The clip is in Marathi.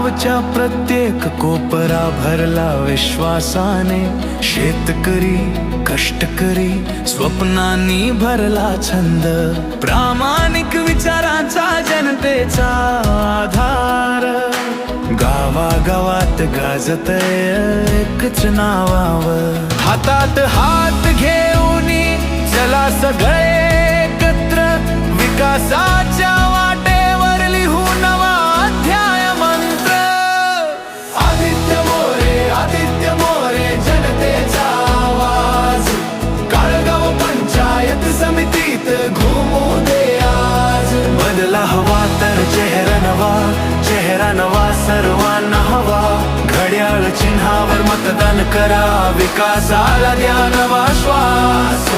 गावच्या प्रत्येक कोपरा भरला विश्वासाने, शेतकरी कष्टकरी स्वप्नांनी भरला छंद, प्रामाणिक विचारांचा जनतेचा आधार, गावागावात गाजतय एकच नावावर, हातात हात घेऊन चला सगळे एकत्र, विकासाच्या वाटेवर लिहू नवा अध्याय मंत्र. आदित्य मोरे जनतेचा आवाज, काळगाव पंचायत समितीत घुमू दे आज. बदला हवा तर चेहरा नवा सर्वांना हवा, घड्याळ चिन्हावर मतदान करा, विकासाला द्या नवा श्वास.